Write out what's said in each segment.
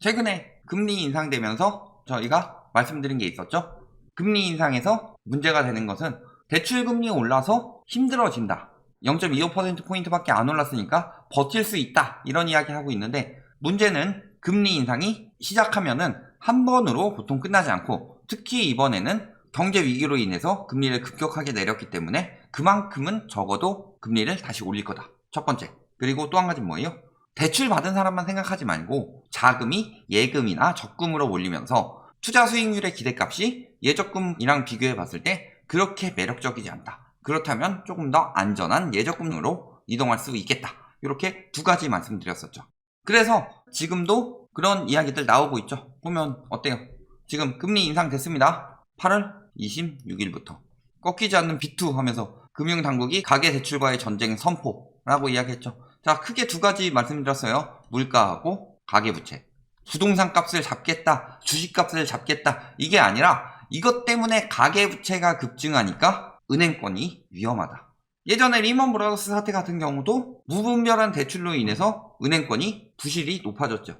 최근에 금리 인상되면서 저희가 말씀드린 게 있었죠. 금리 인상에서 문제가 되는 것은 대출금리 올라서 힘들어진다. 0.25%포인트밖에 안 올랐으니까 버틸 수 있다. 이런 이야기 하고 있는데, 문제는 금리 인상이 시작하면은 한 번으로 보통 끝나지 않고, 특히 이번에는 경제 위기로 인해서 금리를 급격하게 내렸기 때문에 그만큼은 적어도 금리를 다시 올릴 거다. 첫 번째. 그리고 또 한 가지는 뭐예요? 대출 받은 사람만 생각하지 말고 자금이 예금이나 적금으로 몰리면서 투자 수익률의 기대값이 예적금이랑 비교해 봤을 때 그렇게 매력적이지 않다. 그렇다면 조금 더 안전한 예적금으로 이동할 수 있겠다. 이렇게 두 가지 말씀드렸었죠. 그래서 지금도 그런 이야기들 나오고 있죠. 보면 어때요? 지금 금리 인상됐습니다. 8월 26일부터 꺾이지 않는 B2 하면서 금융당국이 가계대출과의 전쟁 선포라고 이야기했죠. 자, 크게 두 가지 말씀드렸어요. 물가하고 가계부채. 부동산 값을 잡겠다, 주식값을 잡겠다, 이게 아니라 이것 때문에 가계부채가 급증하니까 은행권이 위험하다. 예전에 리먼 브라더스 사태 같은 경우도 무분별한 대출로 인해서 은행권이 부실이 높아졌죠.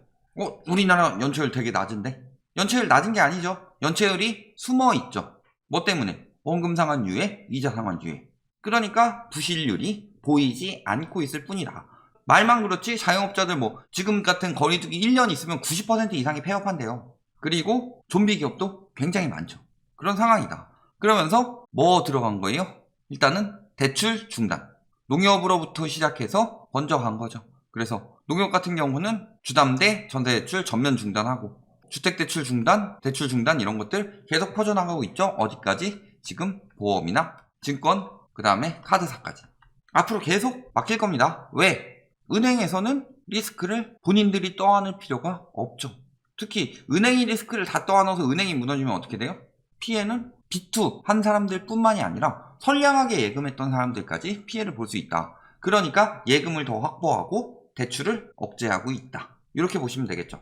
우리나라 연체율 되게 낮은데? 연체율 낮은 게 아니죠. 연체율이 숨어 있죠. 뭐 때문에? 원금 상환율에 이자 상환율에. 그러니까 부실률이 보이지 않고 있을 뿐이다. 말만 그렇지 자영업자들 지금 같은 거리두기 1년 있으면 90% 이상이 폐업한대요. 그리고 좀비 기업도 굉장히 많죠. 그런 상황이다. 그러면서 뭐 들어간 거예요? 일단은 대출 중단. 농협으로부터 시작해서 먼저 간 거죠. 그래서 농협 같은 경우는 주담대 전세대출 전면 중단하고 주택대출 중단, 대출 중단 이런 것들 계속 퍼져나가고 있죠. 어디까지? 지금 보험이나 증권, 그 다음에 카드사까지. 앞으로 계속 막힐 겁니다. 왜? 은행에서는 리스크를 본인들이 떠안을 필요가 없죠. 특히 은행이 리스크를 다 떠안아서 은행이 무너지면 어떻게 돼요? 피해는 B2 한 사람들 뿐만이 아니라 선량하게 예금했던 사람들까지 피해를 볼 수 있다. 그러니까 예금을 더 확보하고 대출을 억제하고 있다. 이렇게 보시면 되겠죠.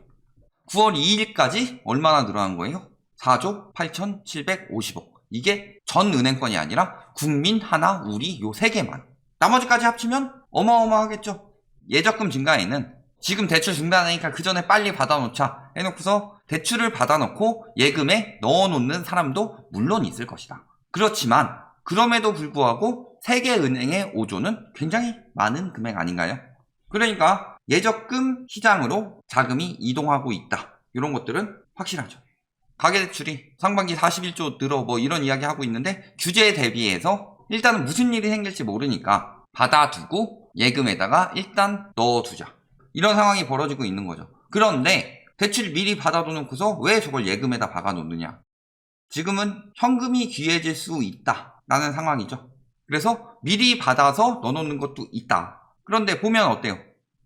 9월 2일까지 얼마나 늘어난 거예요? 4조 8,750억. 이게 전 은행권이 아니라 국민, 하나, 우리 요 세 개만. 나머지까지 합치면 어마어마하겠죠. 예적금 증가에는 지금 대출 중단하니까 그 전에 빨리 받아놓자 해놓고서 대출을 받아놓고 예금에 넣어놓는 사람도 물론 있을 것이다. 그렇지만 그럼에도 불구하고 세계 은행의 5조는 굉장히 많은 금액 아닌가요? 그러니까 예적금 시장으로 자금이 이동하고 있다. 이런 것들은 확실하죠. 가계대출이 상반기 41조 늘어 이런 이야기 하고 있는데 규제에 대비해서 일단은 무슨 일이 생길지 모르니까 받아두고 예금에다가 일단 넣어두자. 이런 상황이 벌어지고 있는 거죠. 그런데 대출 미리 받아놓고서 왜 저걸 예금에다 박아놓느냐. 지금은 현금이 귀해질 수 있다라는 상황이죠. 그래서 미리 받아서 넣어놓는 것도 있다. 그런데 보면 어때요?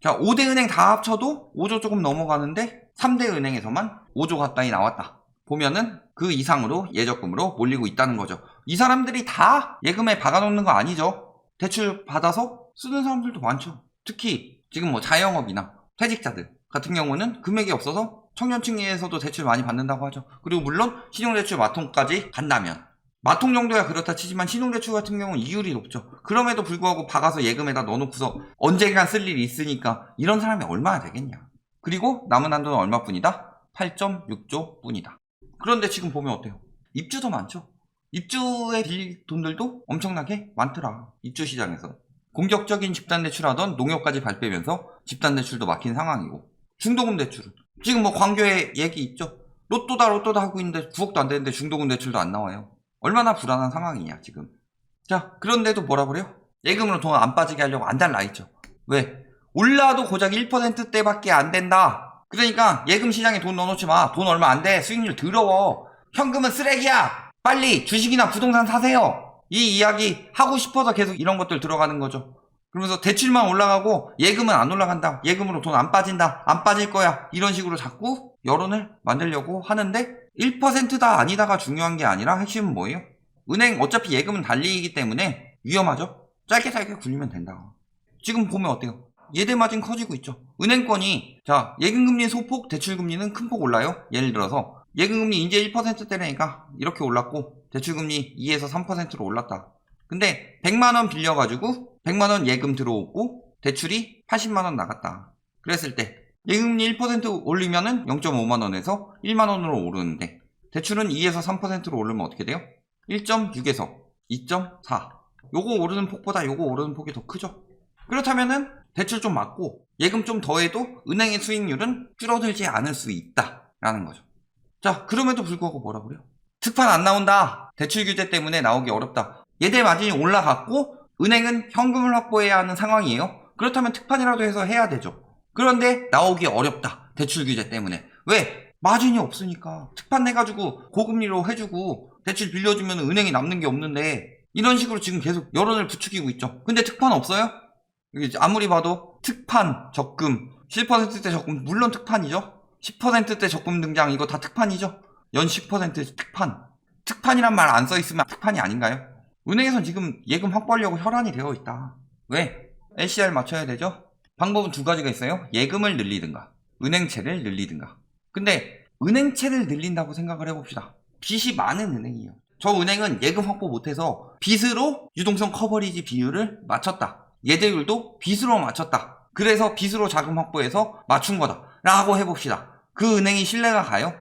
자, 5대 은행 다 합쳐도 5조 조금 넘어가는데 3대 은행에서만 5조 가까이 나왔다. 보면은 그 이상으로 예적금으로 몰리고 있다는 거죠. 이 사람들이 다 예금에 박아놓는 거 아니죠. 대출 받아서 쓰는 사람들도 많죠. 특히 지금 자영업이나 퇴직자들 같은 경우는 금액이 없어서 청년층에서도 대출 많이 받는다고 하죠. 그리고 물론 신용대출 마통까지 간다면 마통 정도야 그렇다 치지만 신용대출 같은 경우는 이율이 높죠. 그럼에도 불구하고 박아서 예금에다 넣어놓고서 언젠간 쓸 일이 있으니까 이런 사람이 얼마나 되겠냐. 그리고 남은 한도는 얼마뿐이다? 8.6조 뿐이다. 그런데 지금 보면 어때요? 입주도 많죠. 입주에 빌릴 돈들도 엄청나게 많더라. 입주 시장에서. 공격적인 집단대출하던 농협까지 발빼면서 집단대출도 막힌 상황이고, 중도금 대출은 지금 광교에 얘기 있죠. 로또다 하고 있는데 9억도 안 되는데 중도금 대출도 안 나와요. 얼마나 불안한 상황이냐 지금. 자, 그런데도 뭐라 그래요? 예금으로 돈 안 빠지게 하려고 안 달라 있죠. 왜? 올라도 고작 1%대밖에 안 된다. 그러니까 예금 시장에 돈 넣어놓지 마. 돈 얼마 안 돼. 수익률 더러워. 현금은 쓰레기야. 빨리 주식이나 부동산 사세요. 이 이야기 하고 싶어서 계속 이런 것들 들어가는 거죠. 그러면서 대출만 올라가고 예금은 안 올라간다. 예금으로 돈 안 빠진다. 안 빠질 거야. 이런 식으로 자꾸 여론을 만들려고 하는데 1%다 아니다가 중요한 게 아니라 핵심은 뭐예요? 은행 어차피 예금은 달리기 때문에 위험하죠. 짧게 굴리면 된다. 지금 보면 어때요? 예대 마진 커지고 있죠. 은행권이 예금금리 소폭 대출금리는 큰 폭 올라요. 예를 들어서 예금금리 이제 1%대라니까 이렇게 올랐고 대출금리 2에서 3%로 올랐다. 근데 100만원 빌려가지고 100만원 예금 들어오고 대출이 80만원 나갔다. 그랬을 때 예금리 1% 올리면은 0.5만원에서 1만원으로 오르는데 대출은 2에서 3%로 오르면 어떻게 돼요? 1.6에서 2.4. 요거 오르는 폭보다 요거 오르는 폭이 더 크죠. 그렇다면은 대출 좀 맞고 예금 좀 더해도 은행의 수익률은 줄어들지 않을 수 있다라는 거죠. 자, 그럼에도 불구하고 뭐라 그래요? 특판 안 나온다. 대출 규제 때문에 나오기 어렵다. 예대 마진이 올라갔고 은행은 현금을 확보해야 하는 상황이에요. 그렇다면 특판이라도 해서 해야 되죠. 그런데 나오기 어렵다. 대출 규제 때문에. 왜? 마진이 없으니까. 특판 내가지고 고금리로 해주고 대출 빌려주면 은행이 남는 게 없는데 이런 식으로 지금 계속 여론을 부추기고 있죠. 근데 특판 없어요? 아무리 봐도 특판, 적금, 7%대 적금 물론 특판이죠. 10%대 적금 등장 이거 다 특판이죠. 연 10% 특판. 특판이란 말 안 써있으면 특판이 아닌가요? 은행에선 지금 예금 확보하려고 혈안이 되어 있다. 왜? LCR 맞춰야 되죠? 방법은 두 가지가 있어요. 예금을 늘리든가 은행채를 늘리든가. 근데 은행채를 늘린다고 생각을 해봅시다. 빚이 많은 은행이에요. 저 은행은 예금 확보 못해서 빚으로 유동성 커버리지 비율을 맞췄다. 예대율도 빚으로 맞췄다. 그래서 빚으로 자금 확보해서 맞춘 거다 라고 해봅시다. 그 은행이 신뢰가 가요?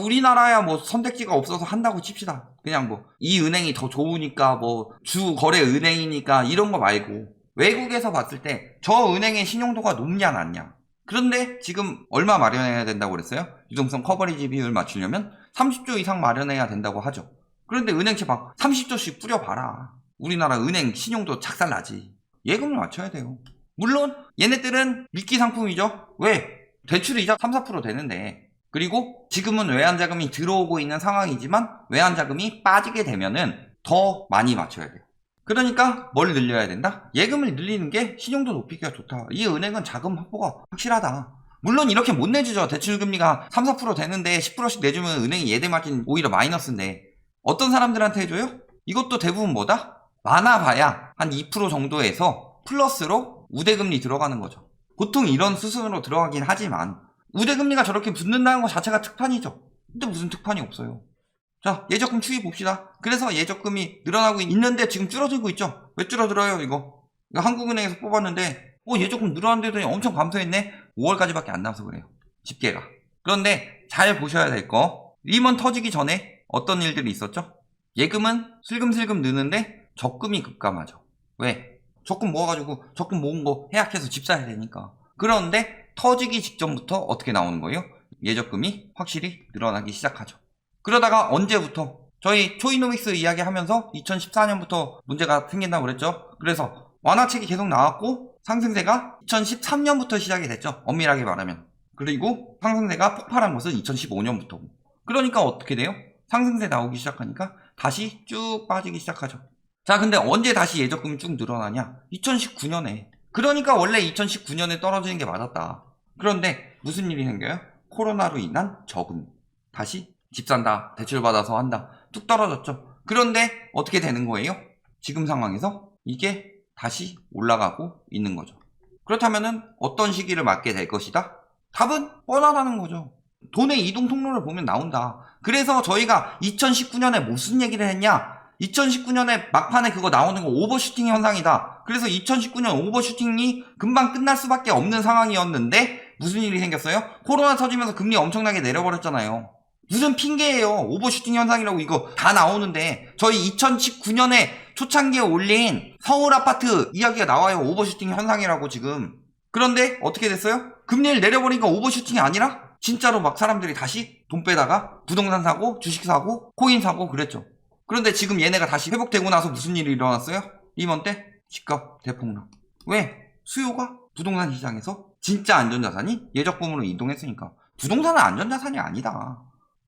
우리나라야 뭐 선택지가 없어서 한다고 칩시다. 그냥 뭐 이 은행이 더 좋으니까 뭐 주 거래 은행이니까 이런 거 말고 외국에서 봤을 때 저 은행의 신용도가 높냐 낮냐. 그런데 지금 얼마 마련해야 된다고 그랬어요? 유동성 커버리지 비율 맞추려면 30조 이상 마련해야 된다고 하죠. 그런데 은행채 막 30조씩 뿌려봐라. 우리나라 은행 신용도 작살나지. 예금을 맞춰야 돼요. 물론 얘네들은 미끼 상품이죠. 왜? 대출이자 3, 4% 되는데 그리고 지금은 외환자금이 들어오고 있는 상황이지만 외환자금이 빠지게 되면은 더 많이 맞춰야 돼요. 그러니까 뭘 늘려야 된다? 예금을 늘리는 게 신용도 높이기가 좋다. 이 은행은 자금 확보가 확실하다. 물론 이렇게 못 내주죠. 대출금리가 3, 4% 되는데 10%씩 내주면 은행이 예대 마진 오히려 마이너스인데 어떤 사람들한테 해줘요? 이것도 대부분 뭐다? 많아봐야 한 2% 정도에서 플러스로 우대금리 들어가는 거죠. 보통 이런 수순으로 들어가긴 하지만 우대금리가 저렇게 붙는다는 것 자체가 특판이죠. 근데 무슨 특판이 없어요. 자, 예적금 추이 봅시다. 그래서 예적금이 늘어나고 있는데 지금 줄어들고 있죠. 왜 줄어들어요 이거 한국은행에서 뽑았는데 예적금 늘어났는데 엄청 감소했네. 5월까지밖에 안 남아서 그래요. 집계가. 그런데 잘 보셔야 될 거, 리먼 터지기 전에 어떤 일들이 있었죠? 예금은 슬금슬금 느는데 적금이 급감하죠. 왜? 적금 모아가지고 적금 모은 거 해약해서 집 사야 되니까. 그런데 터지기 직전부터 어떻게 나오는 거예요? 예적금이 확실히 늘어나기 시작하죠. 그러다가 언제부터? 저희 초이노믹스 이야기하면서 2014년부터 문제가 생긴다고 그랬죠. 그래서 완화책이 계속 나왔고 상승세가 2013년부터 시작이 됐죠. 엄밀하게 말하면. 그리고 상승세가 폭발한 것은 2015년부터고. 그러니까 어떻게 돼요? 상승세 나오기 시작하니까 다시 쭉 빠지기 시작하죠. 자, 근데 언제 다시 예적금이 쭉 늘어나냐? 2019년에. 그러니까 원래 2019년에 떨어지는 게 맞았다. 그런데 무슨 일이 생겨요? 코로나로 인한 저금. 다시 집 산다, 대출 받아서 한다. 뚝 떨어졌죠. 그런데 어떻게 되는 거예요? 지금 상황에서 이게 다시 올라가고 있는 거죠. 그렇다면은 어떤 시기를 맞게 될 것이다? 답은 뻔하다는 거죠. 돈의 이동 통로를 보면 나온다. 그래서 저희가 2019년에 무슨 얘기를 했냐? 2019년에 막판에 그거 나오는 거 오버슈팅 현상이다. 그래서 2019년 오버슈팅이 금방 끝날 수밖에 없는 상황이었는데 무슨 일이 생겼어요? 코로나 터지면서 금리 엄청나게 내려버렸잖아요. 무슨 핑계예요. 오버슈팅 현상이라고 이거 다 나오는데 저희 2019년에 초창기에 올린 서울 아파트 이야기가 나와요. 오버슈팅 현상이라고 지금. 그런데 어떻게 됐어요? 금리를 내려버리니까 오버슈팅이 아니라 진짜로 막 사람들이 다시 돈 빼다가 부동산 사고 주식 사고 코인 사고 그랬죠. 그런데 지금 얘네가 다시 회복되고 나서 무슨 일이 일어났어요? 리먼 때 집값 대폭락. 왜? 수요가 부동산 시장에서 진짜 안전자산이 예적금으로 이동했으니까. 부동산은 안전자산이 아니다.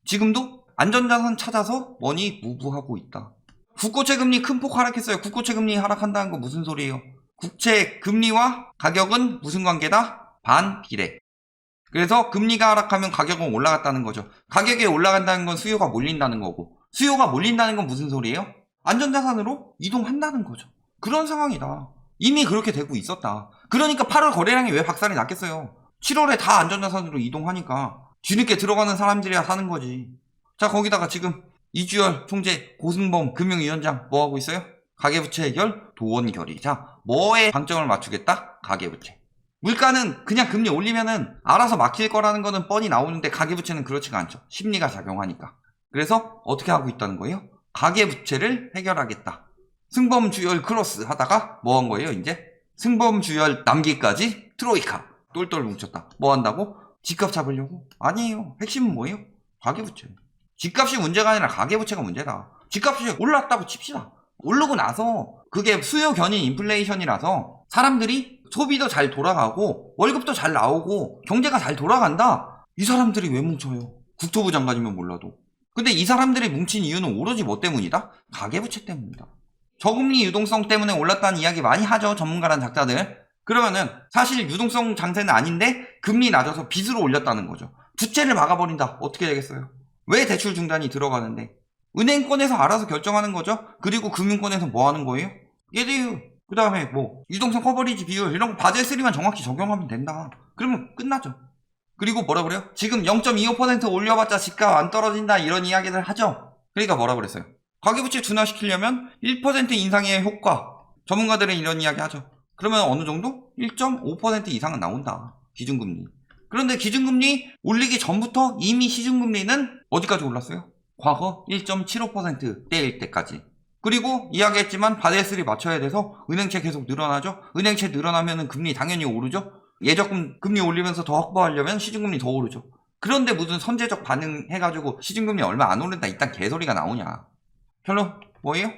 지금도 안전자산 찾아서 머니 무브하고 있다. 국고채 금리 큰 폭 하락했어요. 국고채 금리 하락한다는 건 무슨 소리예요? 국채 금리와 가격은 무슨 관계다? 반비례. 그래서 금리가 하락하면 가격은 올라갔다는 거죠. 가격이 올라간다는 건 수요가 몰린다는 거고, 수요가 몰린다는 건 무슨 소리예요? 안전자산으로 이동한다는 거죠. 그런 상황이다. 이미 그렇게 되고 있었다. 그러니까 8월 거래량이 왜 박살이 났겠어요? 7월에 다 안전자산으로 이동하니까 뒤늦게 들어가는 사람들이야 사는 거지. 자, 거기다가 지금 이주열 총재, 고승범 금융위원장 뭐 하고 있어요? 가계부채 해결, 도원 결의. 자, 뭐에 방점을 맞추겠다? 가계부채. 물가는 그냥 금리 올리면은 알아서 막힐 거라는 거는 뻔히 나오는데 가계부채는 그렇지가 않죠. 심리가 작용하니까. 그래서 어떻게 하고 있다는 거예요? 가계부채를 해결하겠다. 승범주열 크로스 하다가 뭐 한 거예요 이제? 승범주열 남기까지 트로이카 똘똘 뭉쳤다. 뭐 한다고? 집값 잡으려고? 아니에요. 핵심은 뭐예요? 가계부채. 집값이 문제가 아니라 가계부채가 문제다. 집값이 올랐다고 칩시다. 오르고 나서 그게 수요 견인 인플레이션이라서 사람들이 소비도 잘 돌아가고 월급도 잘 나오고 경제가 잘 돌아간다. 이 사람들이 왜 뭉쳐요? 국토부 장관이면 몰라도. 근데 이 사람들이 뭉친 이유는 오로지 뭐 때문이다? 가계부채 때문이다. 저금리 유동성 때문에 올랐다는 이야기 많이 하죠. 전문가란 작자들. 그러면은 사실 유동성 장세는 아닌데 금리 낮아서 빚으로 올렸다는 거죠. 부채를 막아버린다. 어떻게 되겠어요? 왜 대출 중단이 들어가는데? 은행권에서 알아서 결정하는 거죠. 그리고 금융권에서 뭐 하는 거예요? 예대율, 그 다음에 뭐 유동성 커버리지 비율 이런 거 바젤 3만 정확히 적용하면 된다. 그러면 끝나죠. 그리고 뭐라 그래요? 지금 0.25% 올려봤자 집값 안 떨어진다 이런 이야기를 하죠. 그러니까 뭐라 그랬어요? 가계부채 둔화시키려면 1% 인상의 효과. 전문가들은 이런 이야기 하죠. 그러면 어느 정도? 1.5% 이상은 나온다. 기준금리. 그런데 기준금리 올리기 전부터 이미 시중금리는 어디까지 올랐어요? 과거 1.75%대일 때까지. 그리고 이야기했지만 바젤3 맞춰야 돼서 은행채 계속 늘어나죠. 은행채 늘어나면 금리 당연히 오르죠. 예적금 금리 올리면서 더 확보하려면 시중금리 더 오르죠. 그런데 무슨 선제적 반응 해가지고 시중금리 얼마 안 오른다 이딴 개소리가 나오냐. 결론 뭐예요?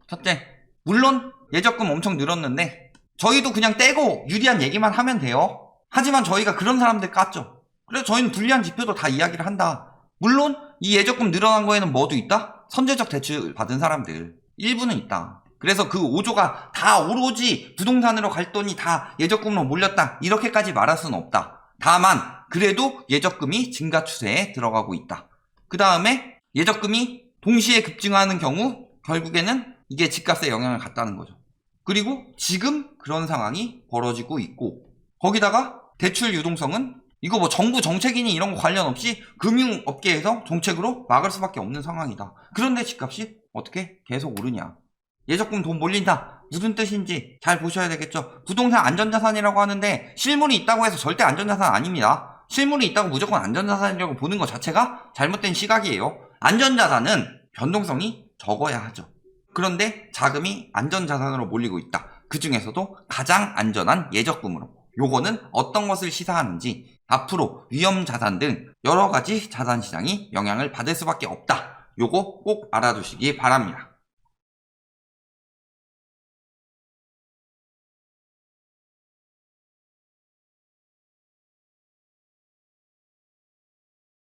첫째, 물론 예적금 엄청 늘었는데 저희도 그냥 떼고 유리한 얘기만 하면 돼요. 하지만 저희가 그런 사람들 깠죠. 그래서 저희는 불리한 지표도 다 이야기를 한다. 물론 이 예적금 늘어난 거에는 뭐도 있다? 선제적 대출 받은 사람들 일부는 있다. 그래서 그 5조가 다 오로지 부동산으로 갈 돈이 다 예적금으로 몰렸다 이렇게까지 말할 수는 없다. 다만 그래도 예적금이 증가 추세에 들어가고 있다. 그 다음에 예적금이 동시에 급증하는 경우 결국에는 이게 집값에 영향을 갖다는 거죠. 그리고 지금 그런 상황이 벌어지고 있고 거기다가 대출 유동성은 이거 뭐 정부 정책이니 이런 거 관련 없이 금융업계에서 정책으로 막을 수밖에 없는 상황이다. 그런데 집값이 어떻게 계속 오르냐. 예적금 돈 몰린다. 무슨 뜻인지 잘 보셔야 되겠죠. 부동산 안전자산이라고 하는데 실물이 있다고 해서 절대 안전자산 아닙니다. 실물이 있다고 무조건 안전자산이라고 보는 것 자체가 잘못된 시각이에요. 안전자산은 변동성이 적어야 하죠. 그런데 자금이 안전자산으로 몰리고 있다. 그 중에서도 가장 안전한 예적금으로. 요거는 어떤 것을 시사하는지 앞으로 위험자산 등 여러가지 자산시장이 영향을 받을 수밖에 없다. 요거 꼭 알아두시기 바랍니다.